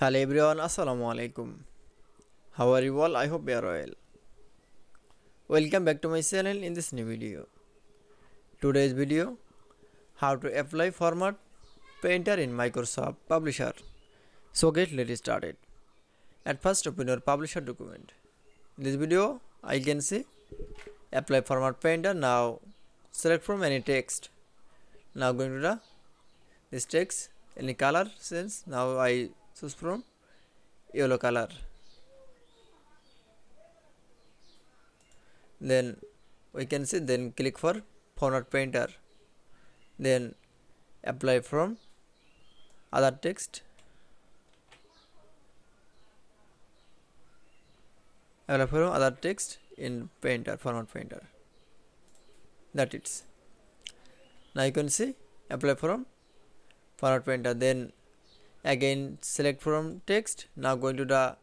Hello everyone, Assalamu alaikum. How are you all? I hope you are well. Welcome back to my channel in this new video. Today's video, how to apply format painter in Microsoft Publisher. So let's started. At first open your Publisher document. In this video, I can see apply format painter. Now select from any text. Now going to this text, any color sense. Now I choose from yellow color. Then we can see, then click for format painter, then apply from other text, in painter, format painter. That it's. Now you can see apply from format painter, then again select from text. Now going to the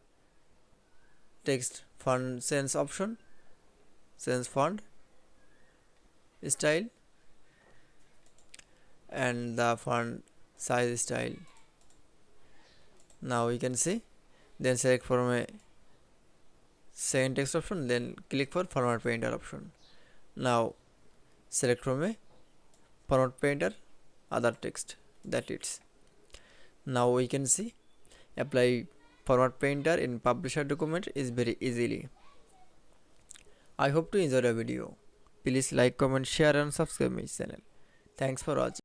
text font sense option, sense font style and the font size style. Now we can see, then select from a second text option, then click for format painter option. Now select from a format painter other text. That it's. Now we can see apply format painter in publisher document is very easily. I hope to enjoy the video. Please like, comment, share and subscribe my channel. Thanks for watching.